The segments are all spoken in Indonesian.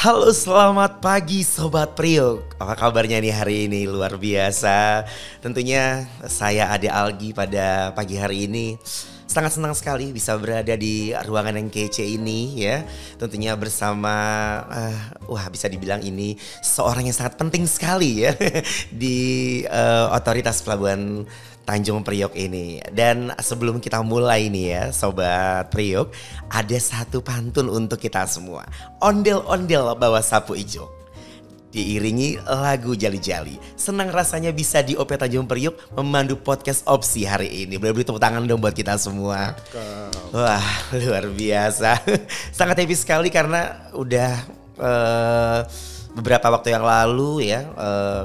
Halo, selamat pagi Sobat Priok. Apa kabarnya nih hari ini? Luar biasa. Tentunya saya Ade Algi pada pagi hari ini sangat senang sekali bisa berada di ruangan yang kece ini ya. Tentunya bersama, bisa dibilang ini seorang yang sangat penting sekali ya di otoritas pelabuhan Tanjung Priok ini. Dan sebelum kita mulai nih ya Sobat Priok, ada satu pantun untuk kita semua. Ondel-ondel bawa sapu ijo, diiringi lagu jali-jali. Senang rasanya bisa di OP Tanjung Priok memandu podcast opsi hari ini. Boleh beri tepuk tangan dong buat kita semua. Wah, luar biasa. Sangat happy sekali karena udah beberapa waktu yang lalu ya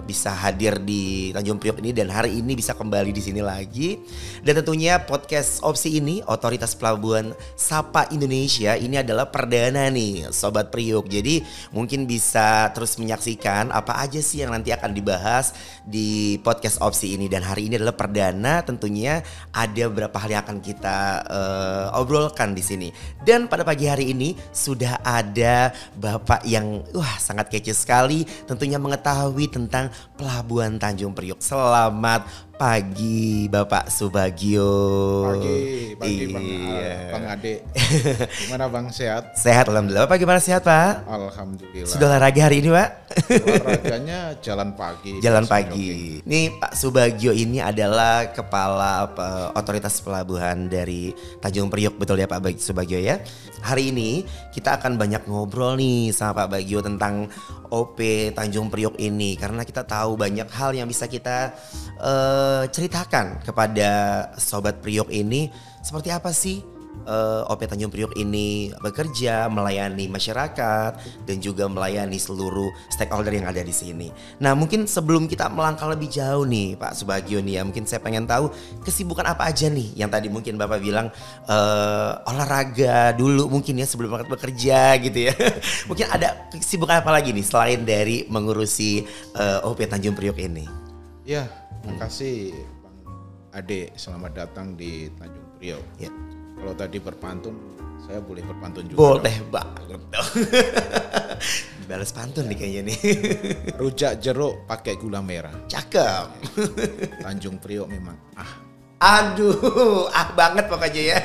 bisa hadir di Tanjung Priok ini dan hari ini bisa kembali di sini lagi. Dan tentunya podcast opsi ini Otoritas Pelabuhan Sapa Indonesia ini adalah perdana nih Sobat Priok. Jadi mungkin bisa terus menyaksikan apa aja sih yang nanti akan dibahas di podcast opsi ini. Dan hari ini adalah perdana, tentunya ada beberapa hal yang akan kita obrolkan di sini. Dan pada pagi hari ini sudah ada Bapak yang sangat kece sekali tentunya mengetahui tentang Pelabuhan Tanjung Priok. Selamat pagi Bapak Subagio. Pagi Bang Ade. Gimana Bang, sehat? Sehat alhamdulillah. Bapak gimana, sehat Pak? Alhamdulillah. Sudah olahraga hari ini Pak? Olahraganya jalan pagi. Jalan pagi. Ini Pak Subagio ini adalah kepala otoritas pelabuhan dari Tanjung Priok, betul ya Pak Subagio ya? Hari ini kita akan banyak ngobrol nih sama Pak Bagio tentang OP Tanjung Priok ini, karena kita tahu banyak hal yang bisa kita ceritakan kepada Sobat Priok ini. Seperti apa sih OP Tanjung Priok ini bekerja, melayani masyarakat dan juga melayani seluruh stakeholder yang ada di sini. Nah, mungkin sebelum kita melangkah lebih jauh nih Pak Subagio nih ya, mungkin saya pengen tahu kesibukan apa aja nih yang tadi mungkin Bapak bilang olahraga dulu mungkin ya sebelum berangkat bekerja gitu ya. Mungkin ada kesibukan apa lagi nih selain dari mengurusi OP Tanjung Priok ini? Ya, terima kasih Bang Ade, selamat datang di Tanjung Priok. Ya. Kalau tadi berpantun, saya boleh berpantun juga. Boleh banget dong. Balas pantun nih kayaknya nih. Rujak jeruk pakai gula merah. Cakep. Tanjung Priok memang Aduh, banget pokoknya ya.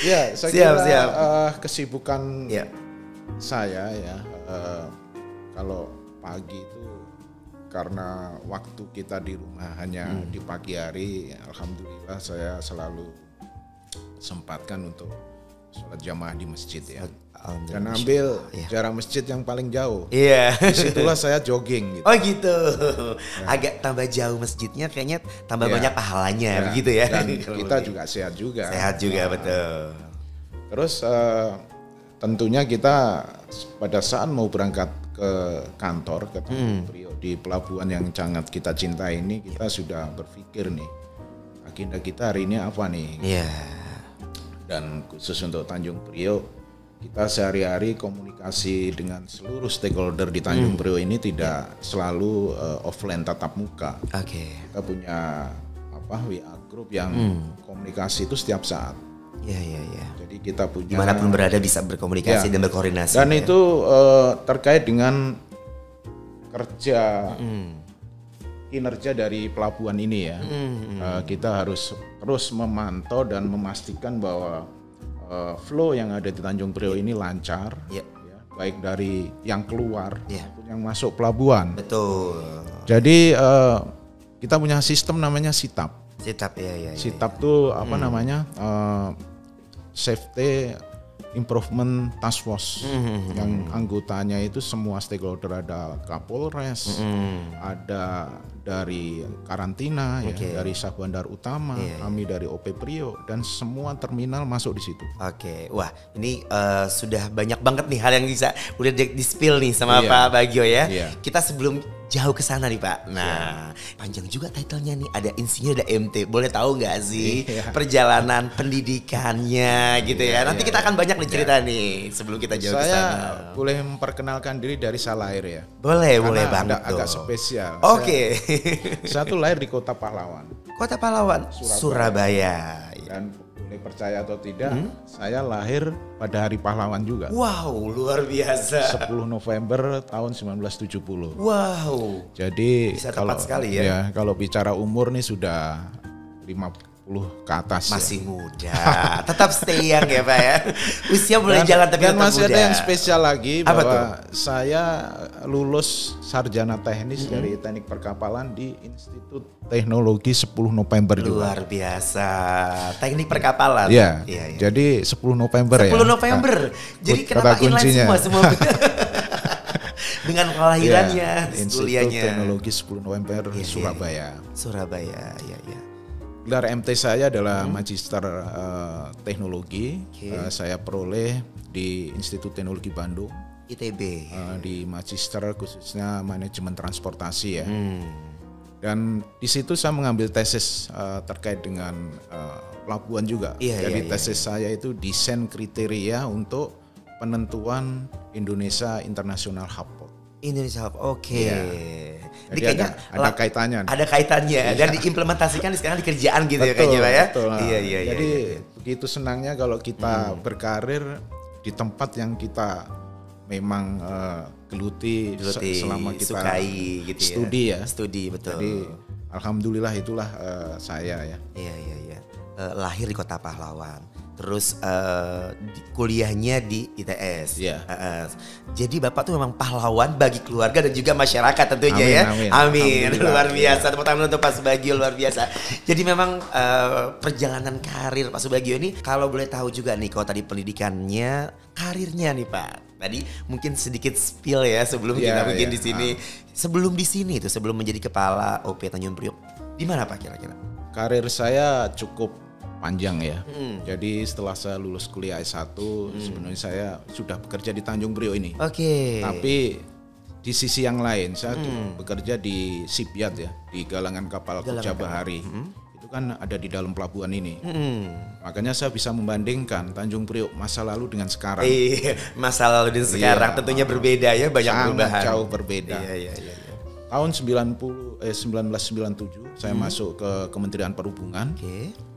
Ya, saya kira kesibukan saya ya, kalau pagi itu karena waktu kita di rumah hanya di pagi hari, alhamdulillah saya selalu sempatkan untuk sholat jamaah di masjid ya. Dan ambil jarak masjid yang paling jauh. Iya. Disitulah saya jogging gitu. Oh gitu. Agak tambah jauh masjidnya kayaknya tambah banyak pahalanya begitu ya. Dan kita juga sehat juga. Sehat juga betul. Terus tentunya kita pada saat mau berangkat ke kantor ke Tanjung Priok di pelabuhan yang sangat kita cintai ini, kita sudah berpikir nih agenda kita hari ini apa nih. Iya. Dan khusus untuk Tanjung Priok, kita sehari-hari komunikasi dengan seluruh stakeholder di Tanjung Priok ini tidak selalu offline tatap muka. Oke. Kita punya WA group yang komunikasi itu setiap saat. Iya. Jadi kita punya dimanapun berada bisa berkomunikasi dan berkoordinasi. Dan itu terkait dengan kinerja dari pelabuhan ini ya. Kita harus terus memantau dan memastikan bahwa flow yang ada di Tanjung Priok ini lancar, ya, baik dari yang keluar maupun yang masuk pelabuhan. Betul. Jadi kita punya sistem namanya SITAP. SITAP itu namanya Safety Improvement Task Force yang anggotanya itu semua stakeholder, ada Kapolres, ada dari karantina, dari Sah Bandar Utama, kami dari OP Priok dan semua terminal masuk di situ. Oke, wah ini sudah banyak banget nih hal yang bisa udah di-spill nih sama Pak Bagio ya. Kita sebelum jauh ke sana nih Pak. Nah, panjang juga titlenya nih. Ada insinyur, ada MT. Boleh tahu nggak sih perjalanan pendidikannya gitu ya? Nanti kita akan banyak nih cerita nih sebelum kita jauh ke sana. Saya boleh memperkenalkan diri dari saya lahir ya. Boleh banget. Agak spesial. Oke. Saya tuh lahir di Kota Pahlawan. Kota Pahlawan, Surabaya. Dan boleh percaya atau tidak, saya lahir pada hari pahlawan juga. Wow, luar biasa. 10 November tahun 1970. Wow. Jadi bisa tepat sekali ya. Kalau bicara umur nih sudah 50 ke atas. Masih muda. Tetap stay young ya Pak ya. Usia boleh jalan tapi tetap muda. Dan masih ada yang spesial lagi bahwa saya lulus sarjana teknis dari Teknik Perkapalan di Institut Teknologi 10 November juga. Luar biasa. Teknik Perkapalan. Iya. Jadi 10 November 10 November. Jadi kenapa inline semua dengan kelahirannya, Institut Teknologi 10 November Surabaya. Surabaya, iya. Gelar MT saya adalah Magister Teknologi. Saya peroleh di Institut Teknologi Bandung. ITB. Di Magister khususnya Manajemen Transportasi ya. Dan di situ saya mengambil tesis terkait dengan pelabuhan juga. Jadi tesis saya itu desain kriteria untuk penentuan Indonesia International Hub Port. Indonesia Hub, oke. Jadi kayaknya ada kaitannya. Ada kaitannya dan diimplementasikan sekarang di kerjaan gitu ya kayaknya Pak ya. Betul. Jadi begitu senangnya kalau kita berkarir di tempat yang kita memang geluti selama kita sukai gitu studi ya. Studi betul. Jadi alhamdulillah itulah saya ya. Iya. Lahir di Kota Pahlawan. Terus kuliahnya di ITS. Jadi Bapak tuh memang pahlawan bagi keluarga dan juga masyarakat tentunya. Amin. Luar biasa. Tepuk tangan untuk Pak Subagio, luar biasa. Jadi memang perjalanan karir Pak Subagio ini kalau boleh tahu juga nih kalau tadi pendidikannya, karirnya nih Pak. Tadi mungkin sedikit spill ya sebelum kita mungkin di sini. Sebelum di sini tuh sebelum menjadi kepala OP Tanjung Priok. Di mana Pak kira-kira? Karir saya cukup panjang ya. Jadi setelah saya lulus kuliah S1 sebenarnya saya sudah bekerja di Tanjung Priok ini. Tapi di sisi yang lain saya bekerja di Shipyard ya, di galangan kapal kerja bahari. Itu kan ada di dalam pelabuhan ini. Makanya saya bisa membandingkan Tanjung Priok masa lalu dengan sekarang. Masa lalu dan sekarang tentunya berbeda ya, banyak perubahan. Sangat jauh berbeda. Tahun 1997 saya masuk ke Kementerian Perhubungan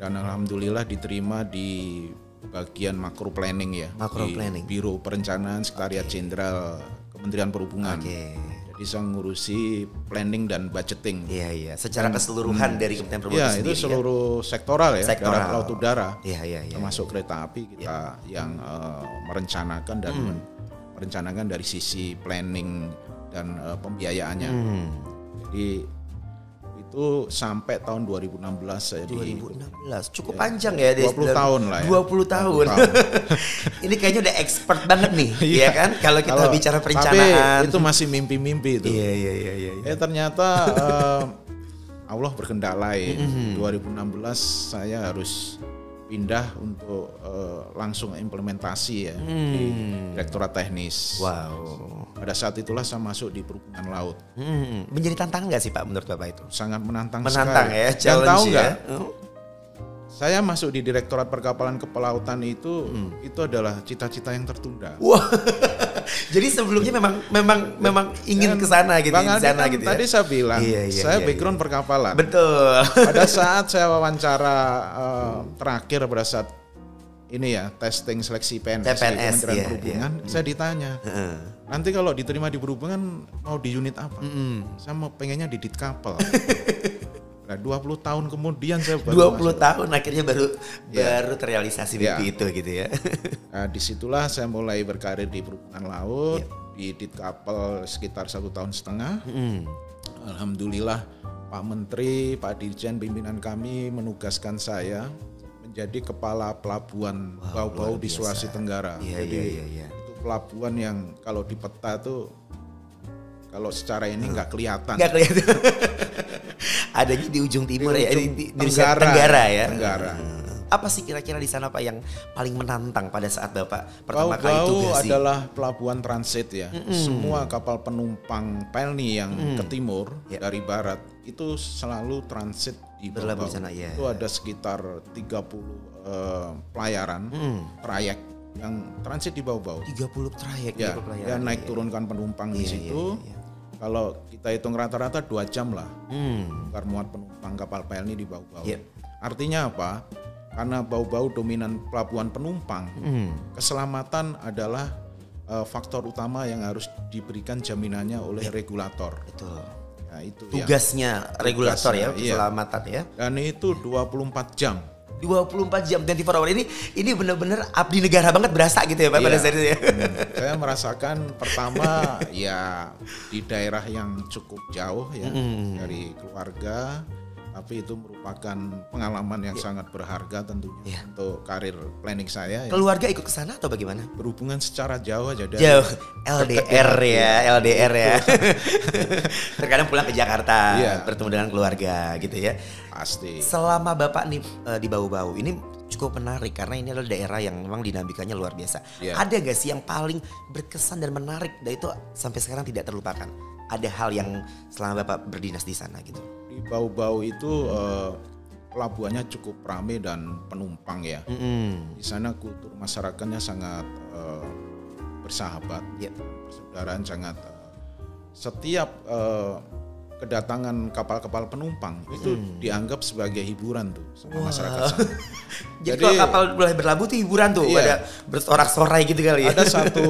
dan alhamdulillah diterima di bagian makro planning ya, di Biro Perencanaan Sekretariat Jenderal Kementerian Perhubungan. Jadi saya ngurusi planning dan budgeting. Secara keseluruhan dari Kementerian Perhubungan sendiri. Itu seluruh sektoral ya, darat, laut, udara. Termasuk kereta api kita yang merencanakan dan merencanakan dari sisi planning dan pembiayaannya. Jadi itu sampai tahun 2016 saya 2016 cukup panjang ya 20 tahun lah ya. 20 tahun. Ini kayaknya udah expert banget nih ya kan kalau kita bicara perencanaan. Tapi itu masih mimpi-mimpi itu. Iya. Ternyata Allah berkehendak lain. 2016 saya harus pindah untuk langsung implementasi ya di Direktorat Teknis. Pada saat itulah saya masuk di Perhubungan Laut. Menjadi tantangan nggak sih Pak menurut Bapak itu? Sangat menantang sekali. Ya, dan tahu nggak? Saya masuk di Direktorat Perkapalan Kepelautan itu adalah cita-cita yang tertunda. Jadi sebelumnya memang ingin ke sana gitu. Gitu tadi saya bilang, saya background perkapalan. Betul. Pada saat saya wawancara terakhir pada saat ini ya testing seleksi PNS Kementerian Perhubungan, saya ditanya, nanti kalau diterima di perhubungan mau di unit apa? Saya mau pengennya di Ditkapel. Nah, 20 tahun kemudian saya baru 20 tahun akhirnya baru terrealisasi mimpi itu gitu ya. Nah, disitulah saya mulai berkarir di Perhubungan Laut, di Ditkapel sekitar 1 tahun setengah. Alhamdulillah Pak Menteri, Pak Dirjen pimpinan kami menugaskan saya menjadi kepala pelabuhan Bau-Bau di Sulawesi Tenggara. Itu pelabuhan yang kalau di peta tuh kalau secara ini nggak kelihatan. Adanya di ujung timur di Tenggara ya. Tenggara. Apa sih kira-kira di sana Pak yang paling menantang pada saat Bapak pertama kali tugasi? Adalah pelabuhan transit ya. Semua kapal penumpang Pelni yang ke timur dari barat itu selalu transit di Bau-Bau. Itu ada sekitar 30 pelayaran trayek yang transit di Bau-Bau. 30 trayek ya, naik turunkan penumpang di situ. Kalau kita hitung rata-rata 2 jam lah bongkar muat penumpang kapal Pelni di Bau-Bau. Artinya apa? karena bau-bau dominan pelabuhan penumpang, keselamatan adalah faktor utama yang harus diberikan jaminannya oleh regulator. Betul. Nah, itu tugasnya regulator ya, keselamatan ya. Dan itu 24 jam. 24 jam 24 hour ini benar-benar abdi negara banget berasa gitu ya Pak pada saat itu ya. Saya merasakan pertama ya di daerah yang cukup jauh ya dari keluarga, tapi itu merupakan pengalaman yang sangat berharga tentunya untuk karir planning saya. Keluarga ikut ke sana atau bagaimana? Berhubungan secara jauh aja. Jauh, LDR ya, LDR ya. Terkadang pulang ke Jakarta, bertemu dengan keluarga gitu ya. Pasti. Selama Bapak nih di Bau-Bau ini cukup menarik karena ini adalah daerah yang memang dinamikanya luar biasa. Ada gak sih yang paling berkesan dan menarik dan itu sampai sekarang tidak terlupakan? Ada hal yang selama Bapak berdinas di sana gitu? Di Bau-Bau itu pelabuhannya cukup ramai dan penumpang ya. Di sana kultur masyarakatnya sangat bersahabat, persaudaraan sangat. Setiap kedatangan kapal-kapal penumpang itu dianggap sebagai hiburan tuh sama masyarakat sana. Jadi kalau kapal mulai berlabuh tuh hiburan tuh, ada bersorak-sorai gitu kali ya. Ada satu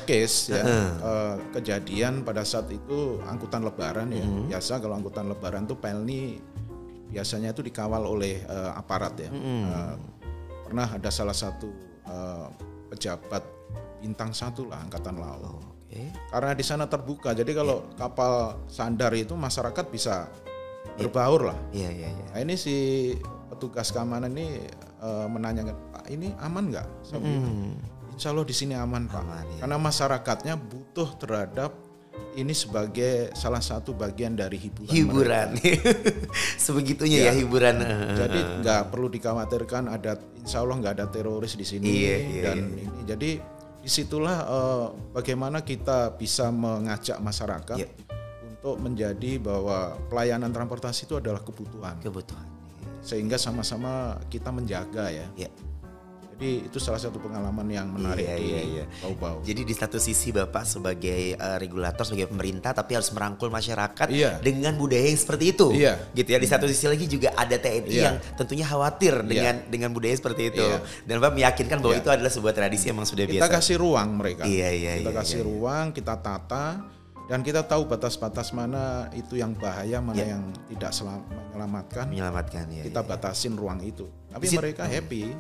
case ya, kejadian pada saat itu angkutan lebaran ya. Biasa kalau angkutan lebaran tuh Pelni biasanya itu dikawal oleh aparat ya. Pernah ada salah satu pejabat bintang 1 lah angkatan laut. Karena di sana terbuka, jadi kalau kapal sandar itu masyarakat bisa berbaur lah. Nah, ini si petugas keamanan ini menanyakan, Pak ini aman nggak? Insya Allah di sini aman Pak. Karena masyarakatnya butuh terhadap ini sebagai salah satu bagian dari hiburan. Sebegitunya ya hiburan. Jadi nggak perlu dikhawatirkan insya Allah nggak ada teroris di sini dan ini jadi. Disitulah bagaimana kita bisa mengajak masyarakat untuk menjadi bahwa pelayanan transportasi itu adalah kebutuhan. Sehingga sama-sama kita menjaga ya. Jadi itu salah satu pengalaman yang menarik di Bau-Bau. Jadi di satu sisi Bapak sebagai regulator, sebagai pemerintah, tapi harus merangkul masyarakat dengan budaya yang seperti itu. Gitu ya. Di satu sisi lagi juga ada TNI yang tentunya khawatir dengan budaya seperti itu. Dan Bapak meyakinkan bahwa itu adalah sebuah tradisi yang memang sudah biasa. Kita kasih ruang mereka. Kita kasih ruang, kita tata. Dan kita tahu batas-batas mana itu yang bahaya, mana yang tidak menyelamatkan. Kita batasin ruang itu. Tapi mereka happy.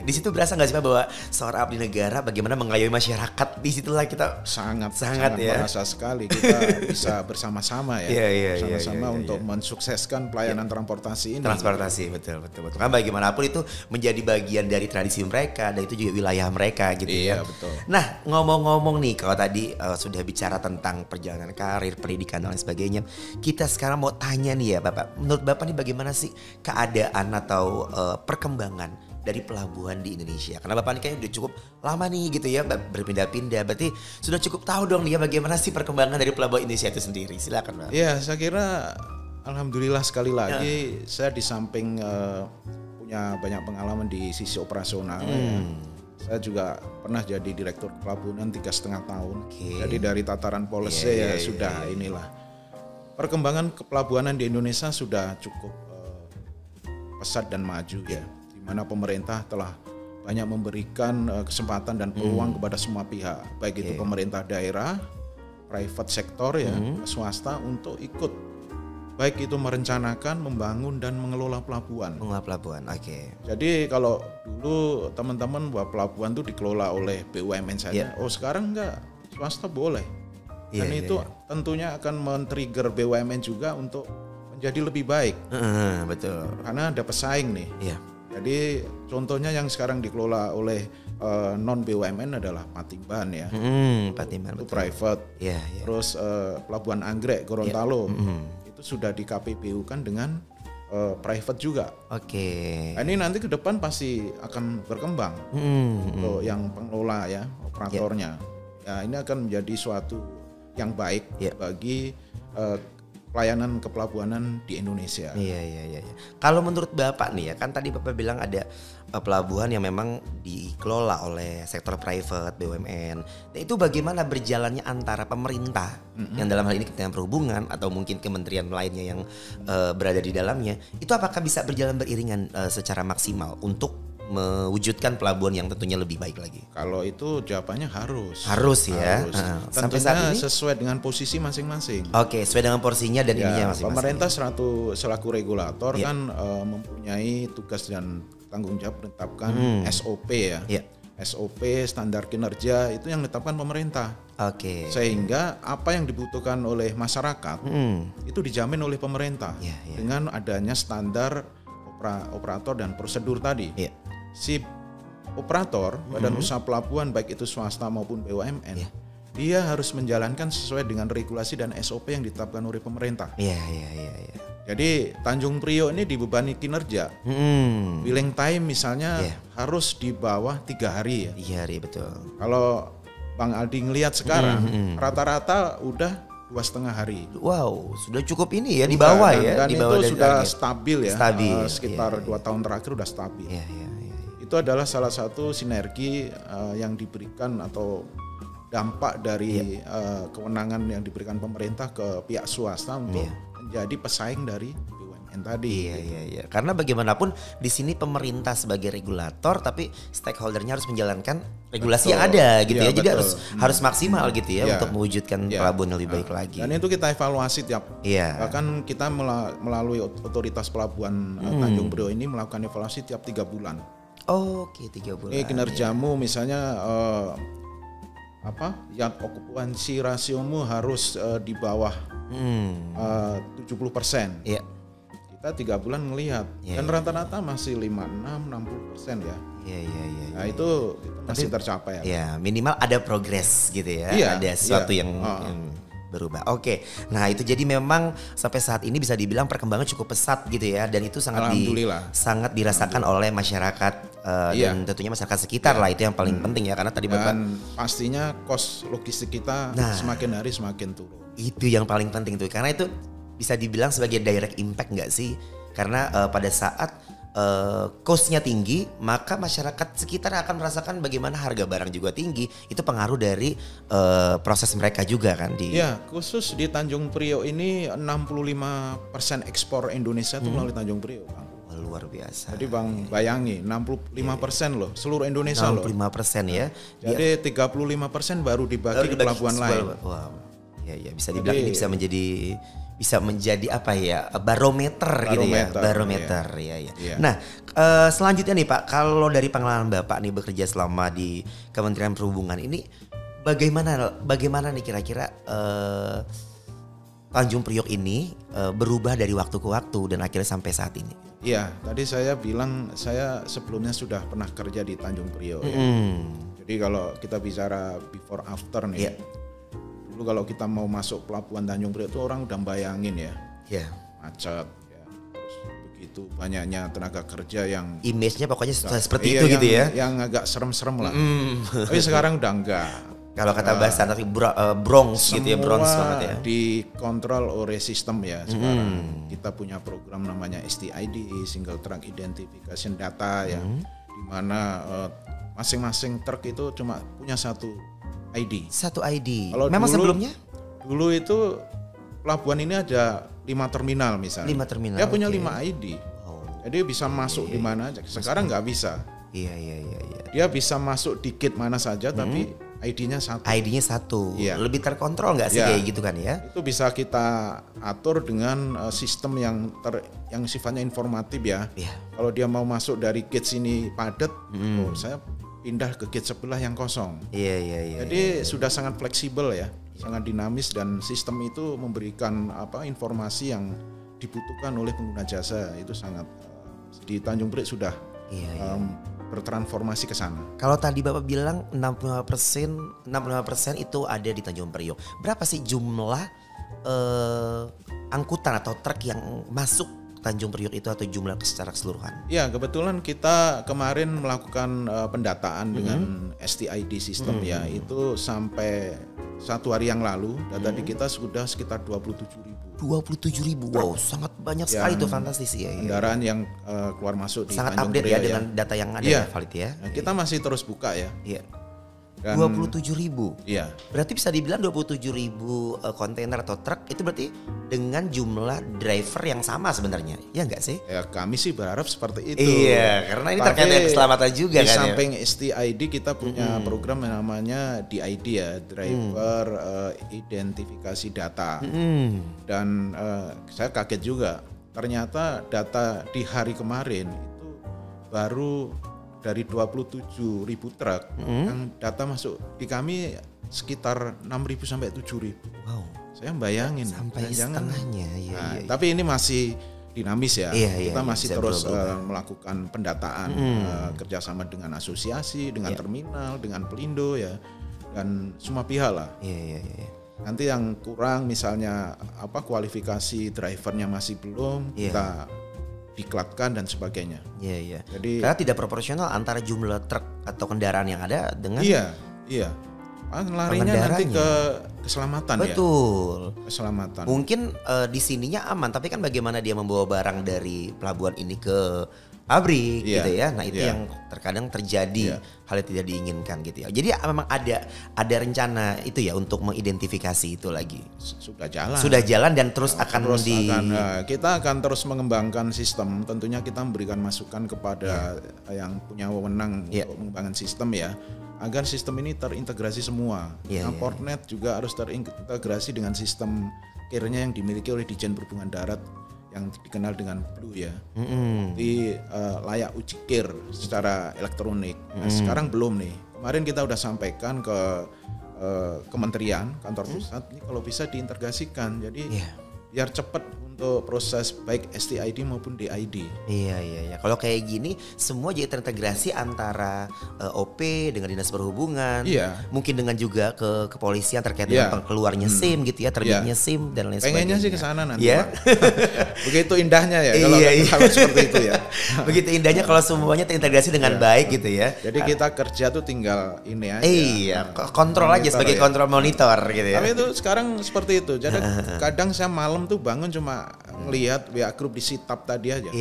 Di situ berasa nggak sih Pak bahwa seorang abdi negara bagaimana mengayomi masyarakat? Disitulah kita sangat ya. Merasa sekali kita bisa bersama-sama ya. Bersama-sama untuk mensukseskan pelayanan transportasi ini. Betul. Kan bagaimanapun itu menjadi bagian dari tradisi mereka dan itu juga wilayah mereka gitu ya. Betul. Nah ngomong-ngomong nih kalau tadi sudah bicara tentang perjalanan karir, pendidikan dan lain sebagainya, kita sekarang mau tanya nih ya Bapak. Menurut Bapak nih bagaimana sih keadaan atau perkembangan dari pelabuhan di Indonesia? Karena Bapak ini kayaknya udah cukup lama nih gitu ya berpindah-pindah. Berarti sudah cukup tahu dong nih ya bagaimana sih perkembangan dari pelabuhan Indonesia itu sendiri. Silakan Pak. Ya saya kira alhamdulillah sekali lagi saya di samping punya banyak pengalaman di sisi operasional. Saya juga pernah jadi direktur pelabuhan 3,5 tahun. Jadi dari tataran policy sudah inilah. Perkembangan kepelabuhanan di Indonesia sudah cukup pesat dan maju ya, di mana pemerintah telah banyak memberikan kesempatan dan peluang kepada semua pihak, baik itu pemerintah daerah, private sektor ya, swasta untuk ikut, baik itu merencanakan, membangun dan mengelola pelabuhan. Jadi kalau dulu teman-teman bahwa pelabuhan itu dikelola oleh BUMN saja, sekarang enggak, swasta boleh. Dan itu tentunya akan men-trigger BUMN juga untuk jadi lebih baik, betul. Karena ada pesaing nih. Jadi contohnya yang sekarang dikelola oleh non BUMN adalah Patimban ya, Patimban itu private. Terus Pelabuhan Anggrek Gorontalo itu sudah di KPBU kan dengan private juga. Nah, ini nanti ke depan pasti akan berkembang untuk yang pengelola ya, operatornya. Ya ini akan menjadi suatu yang baik bagi pelayanan kepelabuhanan di Indonesia. Iya. Kalau menurut Bapak nih ya, kan tadi Bapak bilang ada pelabuhan yang memang dikelola oleh sektor private, BUMN. Nah, itu bagaimana berjalannya antara pemerintah yang dalam hal ini Kementerian Perhubungan atau mungkin kementerian lainnya yang berada di dalamnya, itu apakah bisa berjalan beriringan secara maksimal untuk mewujudkan pelabuhan yang tentunya lebih baik lagi? Kalau itu jawabannya harus. Harus ya. Sampai saat ini sesuai dengan posisi masing-masing. Oke, sesuai dengan porsinya dan ininya masing-masing. Pemerintah selaku regulator kan mempunyai tugas dan tanggung jawab menetapkan SOP ya. SOP standar kinerja itu yang ditetapkan pemerintah. Oke. Sehingga apa yang dibutuhkan oleh masyarakat itu dijamin oleh pemerintah dengan adanya standar operator dan prosedur tadi. Si operator badan usaha pelabuhan baik itu swasta maupun BUMN dia harus menjalankan sesuai dengan regulasi dan SOP yang ditetapkan oleh pemerintah. Jadi Tanjung Priok ini dibebani kinerja. Waiting time misalnya harus di bawah 3 hari ya. 3 hari betul. Kalau Bang Aldi ngelihat sekarang rata-rata udah 2,5 hari. Wow, sudah cukup ini ya di bawah ya. Dan di bawah itu sudah target. stabil ya. Sekitar 2 tahun terakhir sudah stabil. Itu adalah salah satu sinergi yang diberikan atau dampak dari kewenangan yang diberikan pemerintah ke pihak swasta untuk menjadi pesaing dari BUMN tadi. Iya. Karena bagaimanapun di sini pemerintah sebagai regulator, tapi stakeholdernya harus menjalankan regulasi yang ada gitu ya. Jadi harus maksimal gitu ya untuk mewujudkan pelabuhan yang lebih baik lagi. Dan itu kita evaluasi bahkan kita melalui otoritas pelabuhan Tanjung Priok ini melakukan evaluasi tiap 3 bulan. Oke, 3 bulan. Kinerjamu misalnya yang okupansi rasiomu harus di bawah 70%. Kita 3 bulan ngelihat dan rata-rata masih 56-60% ya. Nah itu masih tercapai ya. Minimal ada progres gitu ya. Ada sesuatu yang berubah. Oke. Nah, itu jadi memang sampai saat ini bisa dibilang perkembangan cukup pesat gitu ya, dan itu sangat dirasakan oleh masyarakat dan tentunya masyarakat sekitar lah, itu yang paling penting ya, karena tadi Bapak pastinya kos logistik kita semakin hari semakin turun. Itu yang paling penting tuh, karena itu bisa dibilang sebagai direct impact nggak sih? Karena pada saat cost-nya tinggi, maka masyarakat sekitar akan merasakan bagaimana harga barang juga tinggi. Itu pengaruh dari proses mereka juga kan di. Ya, khusus di Tanjung Priok ini 65% ekspor Indonesia itu melalui Tanjung Priok, Bang. Luar biasa. Jadi Bang bayangin 65% loh, seluruh Indonesia 65% loh. 65% ya. Jadi 35% baru dibagi di pelabuhan lain. Wow. Ya, bisa dibilang ini bisa menjadi apa ya, barometer gitu ya, barometer ya. Nah, selanjutnya nih Pak, kalau dari pengalaman Bapak nih bekerja selama di Kementerian Perhubungan ini, bagaimana nih kira-kira Tanjung Priok ini berubah dari waktu ke waktu dan akhirnya sampai saat ini? Iya, tadi saya bilang saya sebelumnya sudah pernah kerja di Tanjung Priok. Ya. Jadi kalau kita bicara before after nih. Dulu kalau kita mau masuk pelabuhan Tanjung Priok itu orang udah bayangin ya, macet, ya. Terus begitu banyaknya tenaga kerja yang image-nya pokoknya seperti itu gitu ya, yang agak serem-serem lah. Tapi sekarang udah enggak. Kalau kata bahasa nanti Bronx gitu ya, Bronx banget ya. Dikontrol oleh sistem ya sekarang. Kita punya program namanya STID, Single Truck Identification Data ya, di mana masing-masing truk itu cuma punya satu ID. Kalau memang sebelumnya? Dulu itu pelabuhan ini ada 5 terminal misalnya. 5 terminal. Dia punya 5 ID. Jadi bisa masuk di mana aja. Sekarang nggak bisa. Iya. Dia bisa masuk di gate mana saja tapi ID-nya satu. Iya. Lebih terkontrol nggak sih kayak gitu kan ya? Itu bisa kita atur dengan sistem yang sifatnya informatif ya. Kalau dia mau masuk dari gate sini padat, saya pindah ke gate sebelah yang kosong. Iya. Jadi sudah sangat fleksibel ya, sangat dinamis, dan sistem itu memberikan informasi yang dibutuhkan oleh pengguna jasa. Itu sangat di Tanjung Priok sudah bertransformasi ke sana. Kalau tadi Bapak bilang 65% itu ada di Tanjung Priok. Berapa sih jumlah angkutan atau truk yang masuk Tanjung Priok itu atau jumlah secara keseluruhan? Ya, kebetulan kita kemarin melakukan pendataan dengan STID sistem ya, itu sampai 1 hari yang lalu data di kita sudah sekitar 27.000 27.000, wow sangat banyak sekali tuh, fantastis ya. Kendaraan yang keluar masuk di sangat Tanjung update Priok ya dengan data yang ada ya Valid ya. Nah, kita masih terus buka ya. Iya. Dan 27.000. Iya. Berarti bisa dibilang 27.000 kontainer atau truk itu berarti dengan jumlah driver yang sama sebenarnya. Ya enggak sih? Ya kami sih berharap seperti itu. Iya, karena ini terkait dengan keselamatan juga di kan. Di samping STID kita punya program yang namanya DID ya, Driver Identifikasi Data. Dan saya kaget juga. Ternyata data di hari kemarin itu baru dari 27.000 truk yang data masuk di kami sekitar 6.000 sampai 7.000. Wow. Saya bayangin sampai setengahnya. Iya. Tapi ini masih dinamis ya. Kita masih terus melakukan pendataan kerjasama dengan asosiasi, dengan terminal, dengan Pelindo ya, dan semua pihak lah. Iya. Nanti yang kurang misalnya kualifikasi drivernya masih belum, kita diklatkan dan sebagainya. Iya. Jadi karena tidak proporsional antara jumlah truk atau kendaraan yang ada dengan Iya. Larinya nanti ke keselamatan. Betul. Keselamatan. Mungkin di sininya aman, tapi kan bagaimana dia membawa barang dari pelabuhan ini ke pabrik gitu ya. Nah, itu yang terkadang terjadi hal yang tidak diinginkan gitu ya. Jadi memang ada rencana itu ya untuk mengidentifikasi itu lagi. Sudah jalan dan terus kita akan terus mengembangkan sistem. Tentunya kita memberikan masukan kepada yang punya wewenang untuk mengembangkan sistem ya, agar sistem ini terintegrasi semua. Portnet juga harus terintegrasi dengan sistem care-nya yang dimiliki oleh Ditjen Perhubungan Darat yang dikenal dengan Blue ya. Di layak uji care secara elektronik. Nah, sekarang belum nih. Kemarin kita udah sampaikan ke kementerian, kantor pusat, ini kalau bisa diintegrasikan. Jadi biar cepat untuk proses baik STID maupun DID. Iya. Kalau kayak gini semua jadi terintegrasi antara OP dengan Dinas Perhubungan. Mungkin dengan juga ke kepolisian terkait dengan keluarnya SIM gitu ya, terbitnya SIM dan lain sebagainya. Pengennya sih ke sana nanti. Begitu indahnya ya kalau seperti itu ya. Begitu indahnya kalau semuanya terintegrasi dengan baik gitu ya. Jadi kita kerja tuh tinggal ini aja. Iya, kontrol aja sebagai kontrol monitor gitu ya. Tapi itu sekarang seperti itu. Jadi kadang saya malam tuh bangun cuma ngelihat WA grup di Sitap tadi aja.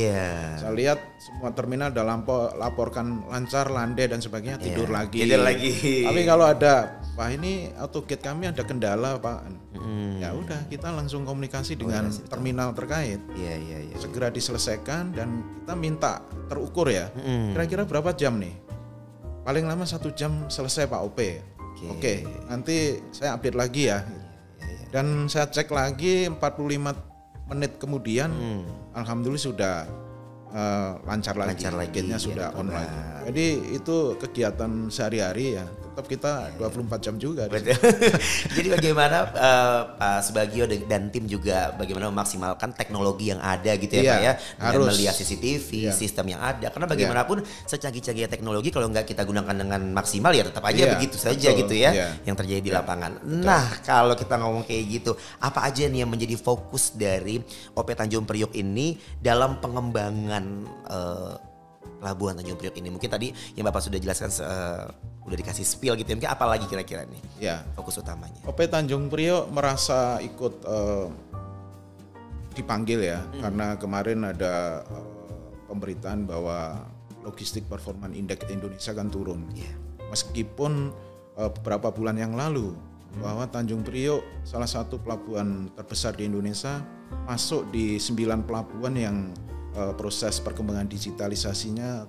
Saya lihat semua terminal udah laporkan lancar, landai dan sebagainya, tidur lagi. Tapi kalau ada, Pak ini AutoGate kami ada kendala Pak. Ya udah kita langsung komunikasi dengan terminal terkait. Segera diselesaikan dan kita minta terukur ya. Kira-kira berapa jam nih? Paling lama 1 jam selesai Pak OP. Oke, nanti saya update lagi ya. Dan saya cek lagi 45 menit kemudian, alhamdulillah sudah lancar lagi. Gate-nya sudah on lagi. Jadi itu kegiatan sehari-hari ya. Tetap kita 24 jam juga. Jadi bagaimana Pak Subagio dan tim juga bagaimana memaksimalkan teknologi yang ada gitu ya Pak ya. Dengan melihat CCTV, sistem yang ada. Karena bagaimanapun secanggih-canggih teknologi kalau nggak kita gunakan dengan maksimal ya tetap aja begitu saja gitu ya yang terjadi di lapangan. Nah kalau kita ngomong kayak gitu, apa aja nih yang menjadi fokus dari OP Tanjung Priok ini dalam pengembangan Pelabuhan Tanjung Priok ini? Mungkin tadi yang Bapak sudah jelaskan udah dikasih spill gitu, mungkin apa lagi kira-kira nih fokus utamanya? OP Tanjung Priok merasa ikut dipanggil ya, karena kemarin ada pemberitaan bahwa Logistik Performance Index Indonesia kan turun. Meskipun beberapa bulan yang lalu bahwa Tanjung Priok salah satu pelabuhan terbesar di Indonesia, masuk di 9 pelabuhan yang proses perkembangan digitalisasinya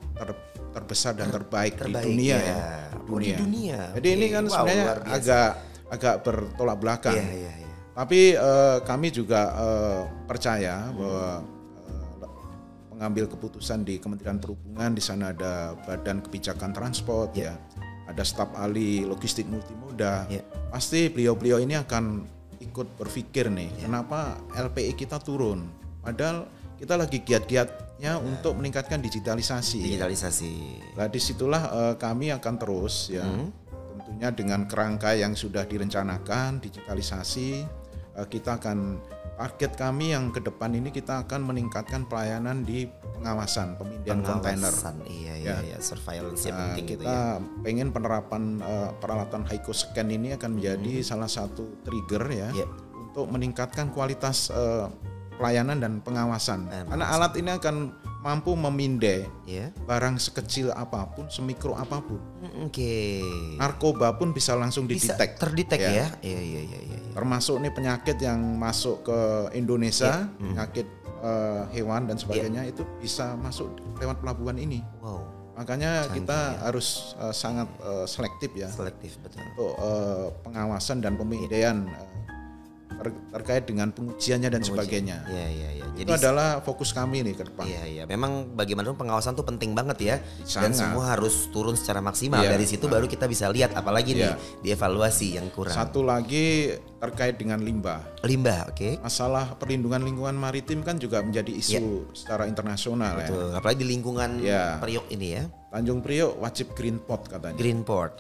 terbesar dan terbaik di dunia dunia. Jadi ini kan sebenarnya agak bertolak belakang. Tapi kami juga percaya bahwa pengambil keputusan di Kementerian Perhubungan, di sana ada Badan Kebijakan Transport ada staf ahli logistik multimoda. Pasti beliau-beliau ini akan ikut berpikir nih, kenapa LPI kita turun? Padahal kita lagi giat-giatnya untuk meningkatkan digitalisasi. Nah disitulah kami akan terus tentunya dengan kerangka yang sudah direncanakan digitalisasi. Kita akan target kami yang ke depan ini kita akan meningkatkan pelayanan di pengawasan pemindahan kontainer. Surveillance yang penting gitu kita pengen penerapan peralatan HiCO scan ini akan menjadi salah satu trigger untuk untuk meningkatkan kualitas pelayanan dan pengawasan. Karena alat ini akan mampu memindai barang sekecil apapun, semikro apapun. Narkoba pun bisa langsung didetek. Terdetek ya. Termasuk nih penyakit yang masuk ke Indonesia, penyakit hewan dan sebagainya itu bisa masuk lewat pelabuhan ini. Makanya kita harus sangat selektif ya. Selektif, betul. Untuk pengawasan dan pemindaian terkait dengan pengujiannya dan sebagainya. Itu jadi, adalah fokus kami nih ke depan. Memang bagaimanapun pengawasan itu penting banget ya. Dan semua harus turun secara maksimal. Dari situ baru kita bisa lihat apalagi nih dievaluasi yang kurang. Satu lagi terkait dengan limbah. Masalah perlindungan lingkungan maritim kan juga menjadi isu secara internasional. Betul. Apalagi di lingkungan Priok ini ya. Tanjung Priok wajib green port katanya. Green port,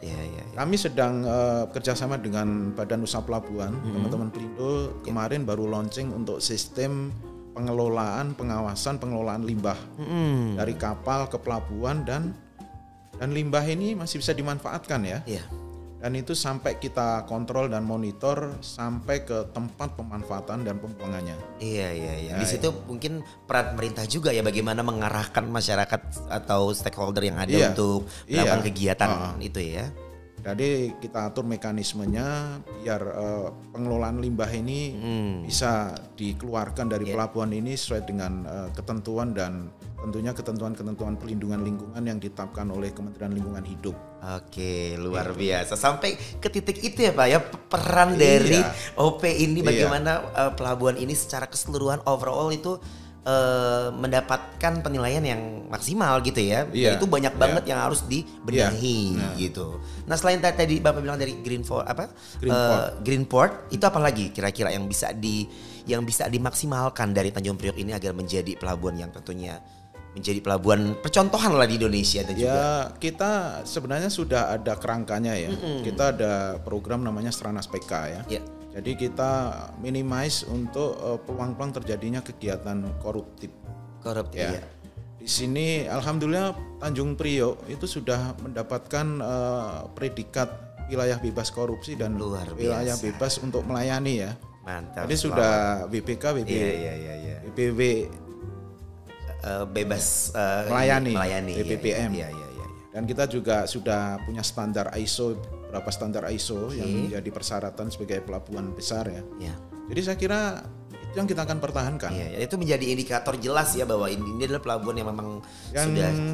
Kami sedang kerjasama dengan Badan Usaha Pelabuhan, teman-teman Pelindo kemarin baru launching untuk sistem pengelolaan limbah dari kapal ke pelabuhan dan limbah ini masih bisa dimanfaatkan ya. Dan itu sampai kita kontrol dan monitor sampai ke tempat pemanfaatan dan pembuangannya. Di situ mungkin peran pemerintah juga ya, bagaimana mengarahkan masyarakat atau stakeholder yang ada untuk melakukan kegiatan itu ya. Jadi kita atur mekanismenya biar pengelolaan limbah ini bisa dikeluarkan dari pelabuhan ini sesuai dengan ketentuan dan tentunya ketentuan-ketentuan perlindungan lingkungan yang ditetapkan oleh Kementerian Lingkungan Hidup. Oke, luar biasa. Sampai ke titik itu ya Pak ya, peran dari OP ini bagaimana pelabuhan ini secara keseluruhan overall itu mendapatkan penilaian yang maksimal gitu ya. Itu banyak banget yang harus dibenahi gitu. Nah, selain tadi Bapak bilang dari Green Port, itu apa lagi kira-kira yang bisa dimaksimalkan dari Tanjung Priok ini agar menjadi pelabuhan yang tentunya menjadi pelabuhan percontohan lah di Indonesia dan juga. Kita sebenarnya sudah ada kerangkanya ya. Kita ada program namanya Stranas PK ya. Jadi kita minimize untuk peluang-peluang terjadinya kegiatan koruptif. Di sini alhamdulillah Tanjung Priok itu sudah mendapatkan predikat wilayah bebas korupsi dan wilayah bebas untuk melayani ya. Mantap. Jadi sudah BPK, BPW bebas melayani BPPM. Dan kita juga sudah punya standar ISO, beberapa standar ISO yang menjadi persyaratan sebagai pelabuhan besar ya. Jadi saya kira itu yang kita akan pertahankan. Itu menjadi indikator jelas ya bahwa ini adalah pelabuhan yang memang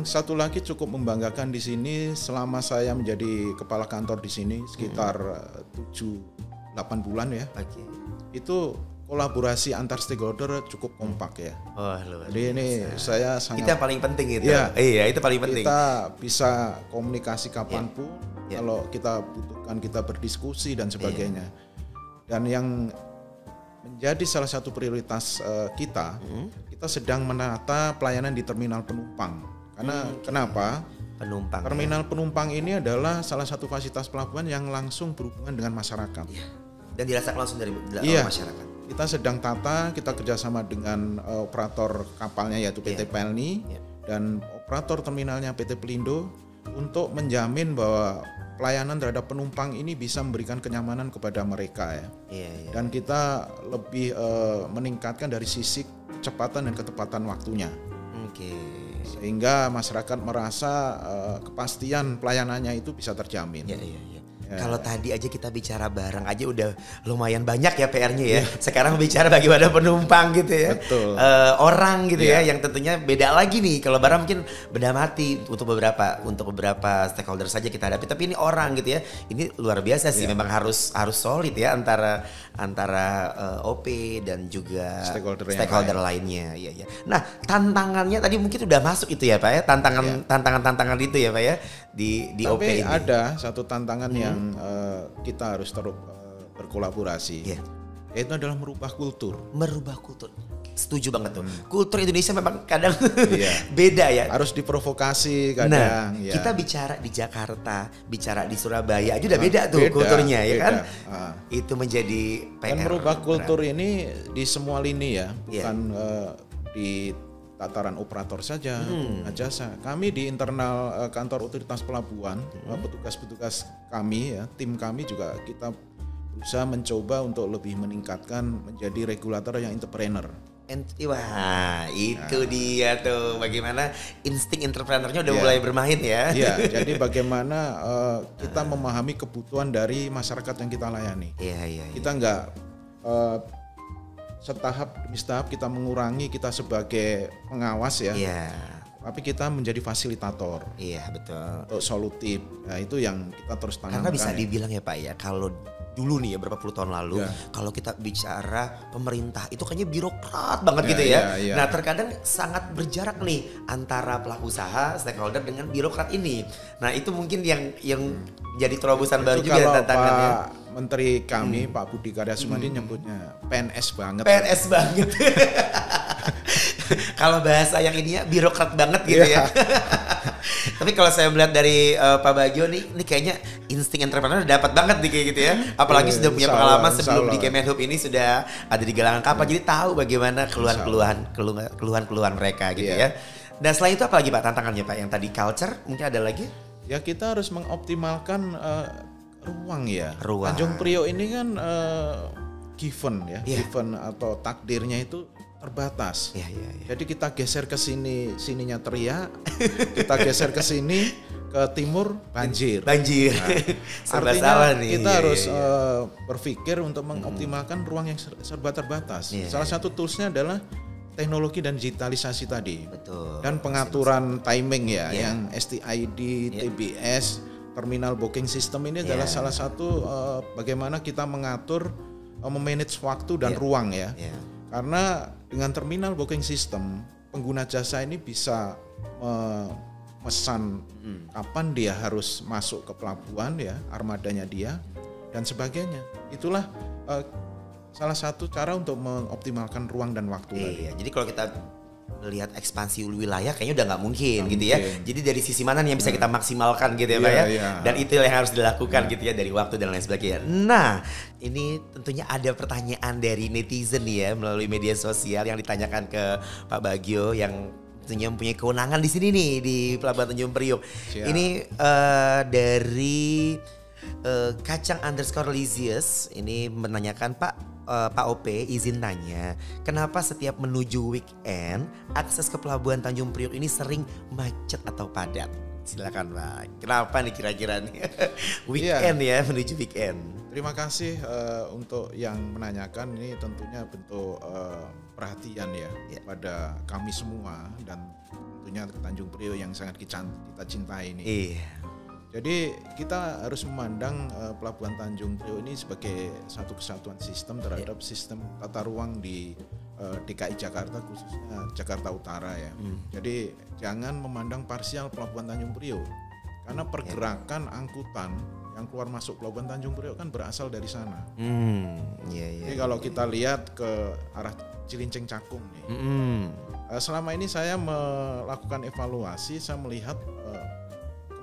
satu lagi cukup membanggakan di sini selama saya menjadi kepala kantor di sini sekitar 7-8 bulan ya. Itu kolaborasi antar stakeholder cukup kompak ya. Jadi ini saya sangat. Itu yang paling penting itu. Itu paling penting. Kita bisa komunikasi kapanpun. Kalau kita butuhkan kita berdiskusi dan sebagainya. Dan yang menjadi salah satu prioritas kita sedang menata pelayanan di terminal penumpang. Karena kenapa? Terminal penumpang ini adalah salah satu fasilitas pelabuhan yang langsung berhubungan dengan masyarakat. Dan dirasakan langsung dari masyarakat. Kita sedang tata, kita kerjasama dengan operator kapalnya yaitu PT Pelni dan operator terminalnya PT Pelindo untuk menjamin bahwa pelayanan terhadap penumpang ini bisa memberikan kenyamanan kepada mereka ya. Dan kita lebih meningkatkan dari sisi kecepatan dan ketepatan waktunya. Sehingga masyarakat merasa kepastian pelayanannya itu bisa terjamin. Kalau tadi aja kita bicara barang aja udah lumayan banyak ya PR-nya ya. Sekarang bicara bagaimana penumpang gitu ya. Orang gitu ya yang tentunya beda lagi nih. Kalau barang mungkin beda mati untuk beberapa stakeholder saja kita hadapi, tapi ini orang gitu ya. Ini luar biasa sih, memang harus solid ya antara OP dan juga stakeholder lainnya. Nah, tantangannya tadi mungkin udah masuk itu ya Pak ya. Tantangan itu ya Pak ya di OP ini. Ada satu tantangan yang kita harus terus berkolaborasi. Itu adalah merubah kultur. Setuju banget tuh. Kultur Indonesia memang kadang beda ya. Harus diprovokasi kadang. Kita bicara di Jakarta, bicara di Surabaya aja udah beda tuh kulturnya ya kan. Itu menjadi PR. Dan merubah kultur ini di semua lini ya, bukan di tataran operator saja, jasa. Kami di internal kantor otoritas pelabuhan, petugas-petugas kami ya, tim kami juga kita berusaha mencoba untuk lebih meningkatkan menjadi regulator yang entrepreneur. Wah, itu dia tuh bagaimana insting entrepreneurnya udah mulai bermain ya. Iya, jadi bagaimana kita memahami kebutuhan dari masyarakat yang kita layani. Iya. Kita nggak setahap demi setahap kita mengurangi kita sebagai pengawas ya. Iya. Tapi kita menjadi fasilitator. Iya, betul. Untuk solutif. Nah, itu yang kita terus tanamkan. Karena bisa dibilang ya Pak ya, kalau dulu nih ya berapa puluh tahun lalu, kalau kita bicara pemerintah itu kayaknya birokrat banget gitu ya. Nah, terkadang sangat berjarak nih antara pelaku usaha, stakeholder dengan birokrat ini. Nah, itu mungkin yang jadi terobosan baru juga tantangannya. Pak Menteri kami Pak Budi Karya Sumadi nyebutnya PNS banget. PNS banget. Kalau bahasa yang ini ya birokrat banget gitu ya. Tapi kalau saya melihat dari Pak Bagio nih, ini kayaknya insting entrepreneur dapat banget nih kayak gitu ya. Apalagi sudah punya pengalaman sebelum di Kemenhub ini sudah ada di galangan kapal, jadi tahu bagaimana keluhan mereka gitu ya. Dan selain itu apa lagi Pak tantangannya Pak? Yang tadi culture, mungkin ada lagi? Ya kita harus mengoptimalkan ruang ya. Tanjung Priok ini kan given ya, given atau takdirnya itu terbatas. Jadi kita geser ke sininya teriak, kita geser ke sini ke timur banjir. Nah, artinya kita harus berpikir untuk mengoptimalkan ruang yang serba terbatas. Salah satu toolsnya adalah teknologi dan digitalisasi tadi. Betul. Dan pengaturan timing ya, yang STID, TBS, terminal booking system ini adalah salah satu bagaimana kita mengatur, memanage waktu dan ruang ya. Karena dengan terminal booking system, pengguna jasa ini bisa memesan kapan dia harus masuk ke pelabuhan ya, armadanya dia dan sebagainya. Itulah salah satu cara untuk mengoptimalkan ruang dan waktu. Jadi kalau kita melihat ekspansi wilayah kayaknya udah nggak mungkin gitu ya. Jadi dari sisi mana nih yang bisa kita maksimalkan gitu ya Pak ya. Dan itu yang harus dilakukan gitu ya dari waktu dan lain sebagainya. Nah, ini tentunya ada pertanyaan dari netizen nih ya melalui media sosial yang ditanyakan ke Pak Bagio yang tentunya mempunyai kewenangan di sini nih di Pelabuhan Tanjung Priok. Ini dari Kacang_Lisius ini menanyakan Pak OP izin tanya, kenapa setiap menuju weekend akses ke Pelabuhan Tanjung Priok ini sering macet atau padat? Silakan Pak. Kenapa nih kira-kira nih weekend ya menuju weekend? Terima kasih untuk yang menanyakan, ini tentunya bentuk perhatian ya pada kami semua dan tentunya Tanjung Priok yang sangat kita cintai ini. Jadi kita harus memandang Pelabuhan Tanjung Priok ini sebagai satu kesatuan sistem terhadap sistem tata ruang di DKI Jakarta, khususnya Jakarta Utara ya. Jadi jangan memandang parsial Pelabuhan Tanjung Priok, karena pergerakan angkutan yang keluar masuk Pelabuhan Tanjung Priok kan berasal dari sana. Jadi kalau kita lihat ke arah Cilincing Cakung nih, selama ini saya melakukan evaluasi, saya melihat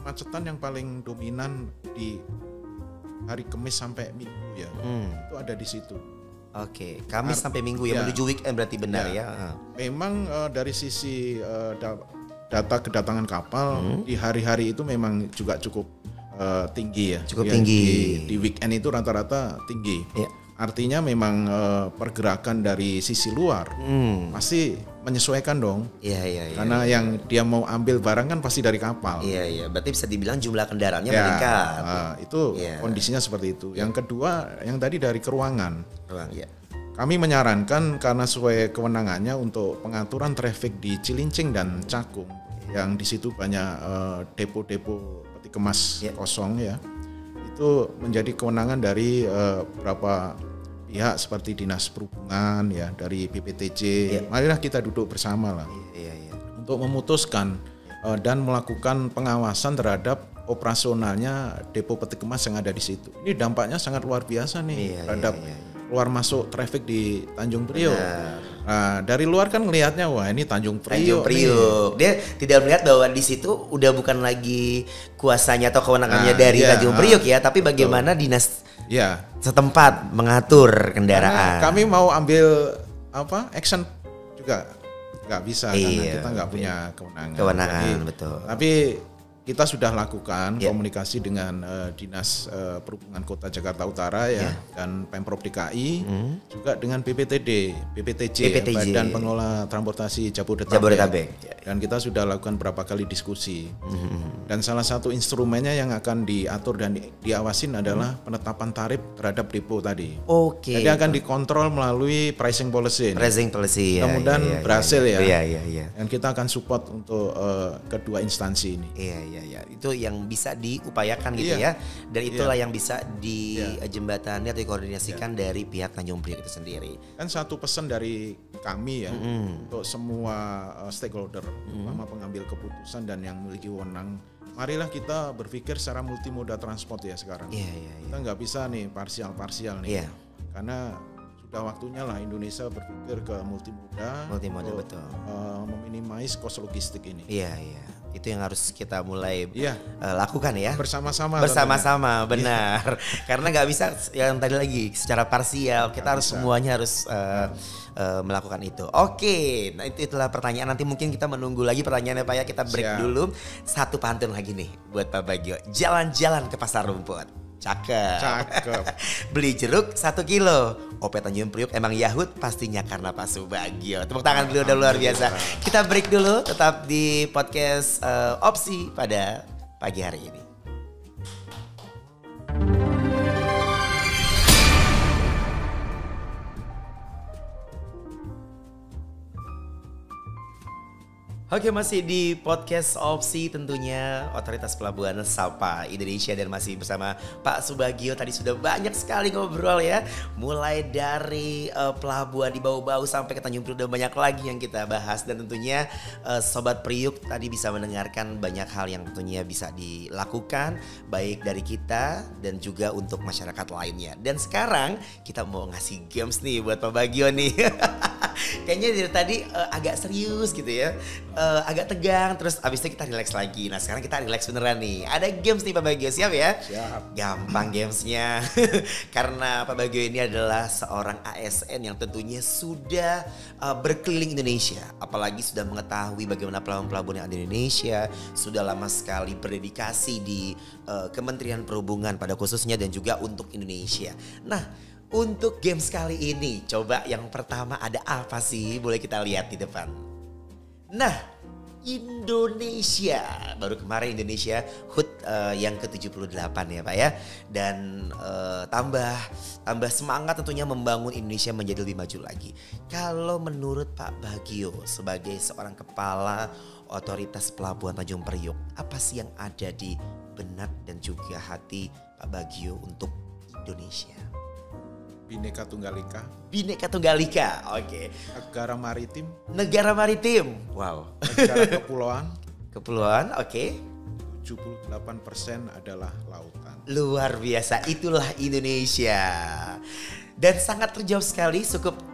kemacetan yang paling dominan di hari Kamis sampai Minggu ya, itu ada di situ. Kamis sampai Minggu ya, menuju weekend berarti benar ya. Memang dari sisi data kedatangan kapal di hari-hari itu memang juga cukup tinggi ya. Cukup tinggi. Di weekend itu rata-rata tinggi. Artinya memang pergerakan dari sisi luar pasti menyesuaikan dong. Karena yang dia mau ambil barang kan pasti dari kapal. Berarti bisa dibilang jumlah kendaraannya meningkat. Itu kondisinya seperti itu. Yang kedua, yang tadi dari keruangan. Kami menyarankan karena sesuai kewenangannya untuk pengaturan traffic di Cilincing dan Cakung, yang di situ banyak depo-depo peti kemas kosong ya. Itu menjadi kewenangan dari beberapa pihak seperti Dinas Perhubungan ya, dari BPTJ. Marilah kita duduk bersama lah untuk memutuskan dan melakukan pengawasan terhadap operasionalnya depo peti kemas yang ada di situ. Ini dampaknya sangat luar biasa nih terhadap keluar masuk traffic di Tanjung Priok. Nah, dari luar kan ngelihatnya wah ini Tanjung Priok. Dia tidak melihat bahwa di situ udah bukan lagi kuasanya atau kewenangannya dari Tanjung Priok ya, tapi bagaimana dinas setempat mengatur kendaraan. Karena kami mau ambil action juga nggak bisa karena kita nggak punya kewenangan. Betul. Tapi kita sudah lakukan komunikasi dengan Dinas Perhubungan Kota Jakarta Utara dan Pemprov DKI, juga dengan BPTD, BPTJ. Badan Pengelola Transportasi Jabodetabek. Dan kita sudah lakukan berapa kali diskusi. Dan salah satu instrumennya yang akan diatur dan diawasin adalah penetapan tarif terhadap depo tadi. Jadi akan dikontrol melalui pricing policy. Mudah-mudahan berhasil ya. Dan kita akan support untuk kedua instansi ini. Iya, itu yang bisa diupayakan gitu ya, dan itulah yang bisa dijembatani atau dikoordinasikan dari pihak Tanjung Priok itu sendiri. Kan satu pesan dari kami ya untuk semua stakeholder, terutama pengambil keputusan dan yang memiliki wewenang, marilah kita berpikir secara multimoda transport ya sekarang. Kita nggak bisa nih parsial nih, karena sudah waktunya lah Indonesia berpikir ke multimoda betul. Meminimais kos logistik ini. Iya. Itu yang harus kita mulai lakukan ya. Bersama-sama, benar. Karena nggak bisa yang tadi lagi secara parsial. Kita harus semuanya harus melakukan itu. Oke, nah itulah pertanyaan. Nanti mungkin kita menunggu lagi pertanyaannya Pak ya. Kita break dulu. Satu pantun lagi nih buat Pak Bagio. Jalan-jalan ke pasar rumput. Cakep. Beli jeruk 1 kilo. OP Tanjung Priok emang Yahud pastinya karena Pak Subagio. Tepuk tangan beliau udah luar biasa. Kita break dulu, tetap di podcast Opsi pada pagi hari ini. Oke, masih di podcast Opsi tentunya Otoritas Pelabuhan Sapa Indonesia dan masih bersama Pak Subagio. Tadi sudah banyak sekali ngobrol ya, mulai dari pelabuhan di Bau-Bau sampai ke Tanjung Priok, dan banyak lagi yang kita bahas. Dan tentunya Sobat Priok tadi bisa mendengarkan banyak hal yang tentunya bisa dilakukan baik dari kita dan juga untuk masyarakat lainnya. Dan sekarang kita mau ngasih games nih buat Pak Bagio nih. Kayaknya dari tadi agak serius gitu ya, agak tegang, terus abis itu kita relax lagi. Nah sekarang kita relax beneran nih. Ada games nih Pak Bagio, siap ya? Siap. Gampang gamesnya. Karena Pak Bagio ini adalah seorang ASN yang tentunya sudah berkeliling Indonesia. Apalagi sudah mengetahui bagaimana pelabuhan-pelabuhan yang ada di Indonesia. Sudah lama sekali berdedikasi di Kementerian Perhubungan pada khususnya dan juga untuk Indonesia. Nah, untuk games kali ini, coba yang pertama ada apa sih? Boleh kita lihat di depan. Nah, Indonesia. Baru kemarin Indonesia HUT yang ke-78 ya Pak ya. Dan tambah semangat tentunya membangun Indonesia menjadi lebih maju lagi. Kalau menurut Pak Bagio sebagai seorang kepala Otoritas Pelabuhan Tanjung Priok, apa sih yang ada di benak dan juga hati Pak Bagio untuk Indonesia? Bhinneka Tunggal Ika, oke. Negara maritim, wow. Negara kepulauan, oke. 78% adalah lautan. Luar biasa, itulah Indonesia. Dan sangat terjauh sekali,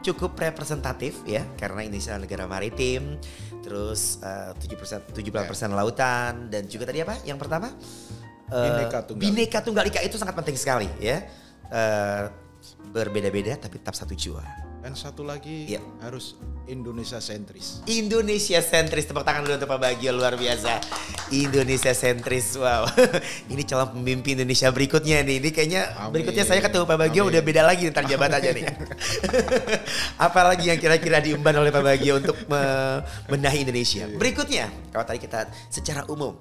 cukup representatif ya, karena Indonesia negara maritim. Terus 78% lautan, dan juga tadi apa? Yang pertama? Bhinneka Tunggal Ika itu sangat penting sekali ya. Berbeda-beda tapi tetap satu jua. Dan satu lagi harus Indonesia sentris. Tepuk tangan dulu untuk Pak Bagio, luar biasa. Indonesia sentris, wow. Ini calon pemimpin Indonesia berikutnya nih. Ini kayaknya berikutnya saya ketemu Pak Bagio udah beda lagi tentang jabatannya nih. Apalagi yang kira-kira diemban oleh Pak Bagio untuk membenahi Indonesia. Berikutnya, kalau tadi kita secara umum,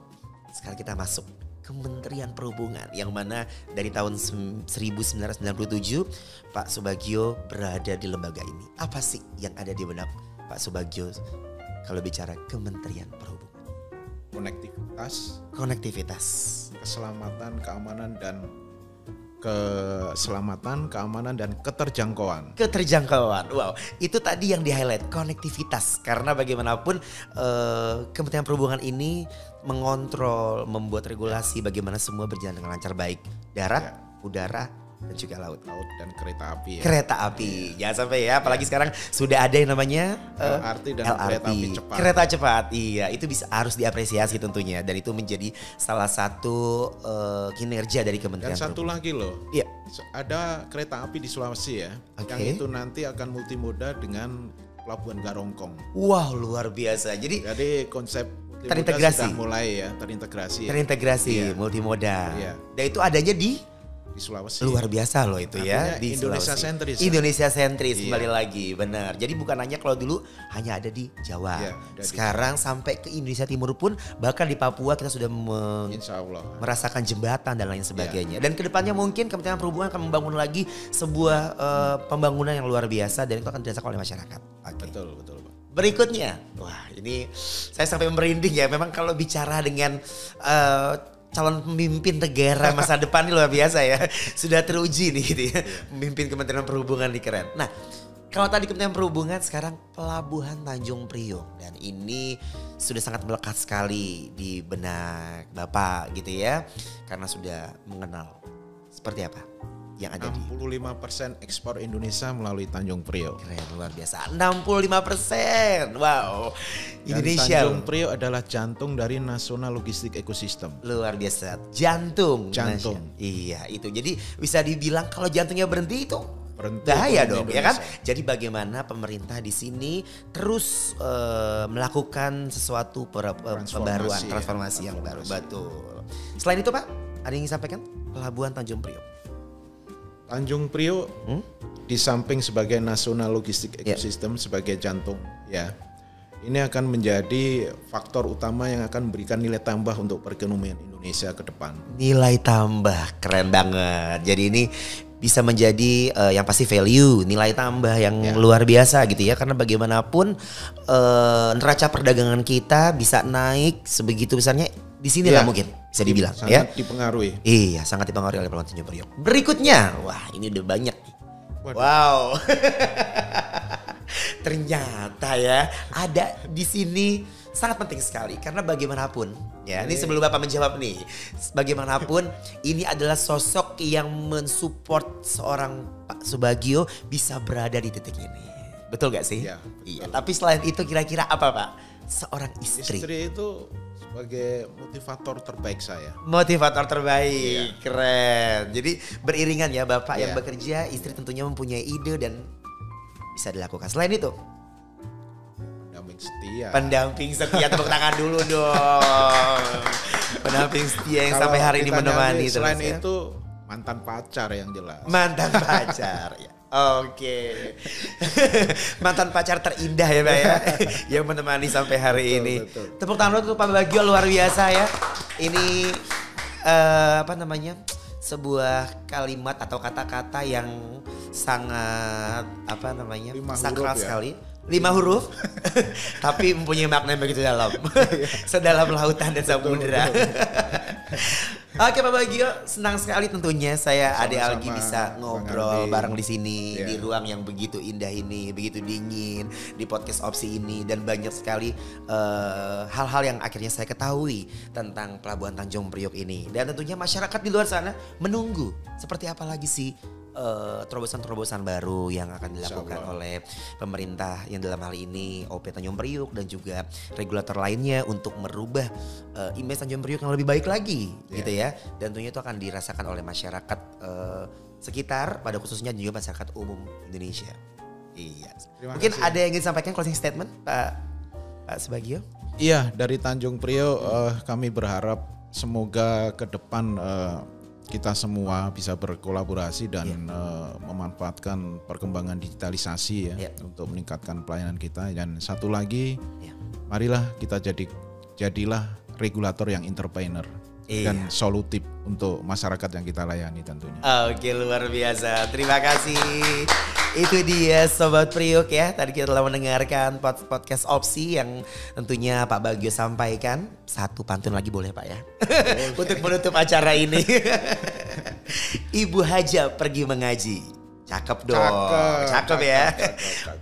sekarang kita masuk Kementerian Perhubungan, yang mana dari tahun 1997 Pak Subagio berada di lembaga ini. Apa sih yang ada di benak Pak Subagio kalau bicara Kementerian Perhubungan? Konektivitas, keamanan dan keterjangkauan. Wow, itu tadi yang di-highlight, konektivitas. Karena bagaimanapun Kementerian Perhubungan ini mengontrol, membuat regulasi bagaimana semua berjalan dengan lancar, baik darat, udara, dan juga laut dan kereta api. Jangan sampai ya, apalagi sekarang sudah ada yang namanya LRT dan kereta cepat. Iya, itu harus diapresiasi tentunya, dan itu menjadi salah satu kinerja dari Kementerian Perhubungan. Dan satu lagi loh, ada kereta api di Sulawesi ya, yang itu nanti akan multimoda dengan Pelabuhan Garongkong. Wow, luar biasa. Jadi konsep terintegrasi. Sudah mulai ya, terintegrasi. Terintegrasi, multimoda. Dan itu adanya di Sulawesi. Luar biasa loh itu ya di Indonesia Sulawesi. sentris. Indonesia sentris kembali lagi, benar. Jadi bukan hanya kalau dulu hanya ada di Jawa. Sekarang sampai ke Indonesia Timur pun, bahkan di Papua kita sudah Insya Allah merasakan jembatan dan lain sebagainya. Dan kedepannya mungkin Kementerian Perhubungan akan membangun lagi sebuah pembangunan yang luar biasa dan itu akan dirasakan oleh masyarakat. Betul. Berikutnya, wah ini saya sampai merinding ya. Memang kalau bicara dengan calon pemimpin negara masa depan ini luar biasa ya. Sudah teruji nih gitu ya. Memimpin Kementerian Perhubungan ini keren. Nah, kalau tadi Kementerian Perhubungan, sekarang Pelabuhan Tanjung Priok. Dan ini sudah sangat melekat sekali di benak Bapak gitu ya. Karena sudah mengenal seperti apa yang ada 65% ekspor Indonesia melalui Tanjung Priok. Keren, luar biasa. 65%. Wow. Indonesia. Tanjung Priok adalah jantung dari Nasional Logistik Ekosistem. Luar biasa. Jantung. Iya, itu. Jadi bisa dibilang kalau jantungnya berhenti itu bahaya dong, ya kan? Jadi bagaimana pemerintah di sini terus melakukan sesuatu pembaruan, transformasi yang baru. Betul. Selain itu Pak, ada yang ingin sampaikan? Pelabuhan Tanjung Priok. Tanjung Priok di samping sebagai Nasional Logistik Ekosistem sebagai jantung ya, ini akan menjadi faktor utama yang akan memberikan nilai tambah untuk perekonomian Indonesia ke depan. Nilai tambah, keren banget. Jadi ini bisa menjadi yang pasti value, nilai tambah yang luar biasa gitu ya. Karena bagaimanapun neraca perdagangan kita bisa naik sebegitu besarnya di sini lah mungkin bisa dibilang sangat dipengaruhi. Iya, sangat dipengaruhi oleh Pelabuhan Tanjung Priok. Berikutnya, wah ini udah banyak nih. Wow. Ternyata ya ada di sini sangat penting sekali karena bagaimanapun ya, ini sebelum Bapak menjawab nih, bagaimanapun ini adalah sosok yang mensupport seorang Pak Subagio bisa berada di titik ini. Betul gak sih? Iya. Tapi selain itu kira-kira apa Pak? Seorang istri. Istri itu sebagai motivator terbaik saya. Motivator terbaik, keren. Jadi beriringan ya Bapak yang bekerja, istri tentunya mempunyai ide dan bisa dilakukan. Selain itu? Pendamping setia, tepuk tangan dulu dong. Pendamping setia yang sampai hari ini menemani. Selain itu mantan pacar yang jelas. Mantan pacar ya. Oke. Mantan pacar terindah ya Pak ya. Yang menemani sampai hari ini. Tepuk tangan untuk Pak Bagio, luar biasa ya. Ini sebuah kalimat atau kata-kata yang sangat sakral sekali. 5 huruf tapi mempunyai makna yang begitu dalam. Sedalam lautan dan samudera. Oke Pak Bagio, senang sekali tentunya saya Ade Algi bisa ngobrol bareng di sini di ruang yang begitu indah ini, begitu dingin, di podcast Opsi ini, dan banyak sekali hal-hal yang akhirnya saya ketahui tentang Pelabuhan Tanjung Priok ini. Dan tentunya masyarakat di luar sana menunggu seperti apa lagi sih terobosan-terobosan baru yang akan dilakukan oleh pemerintah yang dalam hal ini OP Tanjung Priok dan juga regulator lainnya untuk merubah image Tanjung Priok yang lebih baik lagi gitu ya, dan tentunya itu akan dirasakan oleh masyarakat sekitar pada khususnya juga masyarakat umum Indonesia. Iya. Mungkin ada yang ingin sampaikan closing statement Pak Subagio? Iya, dari Tanjung Priok kami berharap semoga ke depan kita semua bisa berkolaborasi dan memanfaatkan perkembangan digitalisasi untuk meningkatkan pelayanan kita. Dan satu lagi, marilah kita jadilah regulator yang entrepreneur dan solutif untuk masyarakat yang kita layani tentunya. Oke, luar biasa. Terima kasih. Itu dia Sobat Priok ya. Tadi kita telah mendengarkan podcast Opsi yang tentunya Pak Bagio sampaikan. Satu pantun lagi boleh Pak ya? Untuk menutup acara ini. Ibu Haja pergi mengaji. Cakep dong. Cakep ya.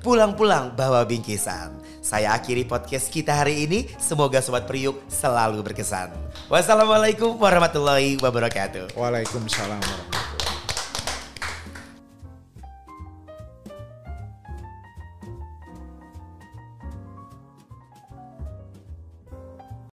Pulang-pulang bawa bingkisan. Saya akhiri podcast kita hari ini. Semoga Sobat Priok selalu berkesan. Wassalamualaikum warahmatullahi wabarakatuh. Waalaikumsalam warahmatullahi wabarakatuh.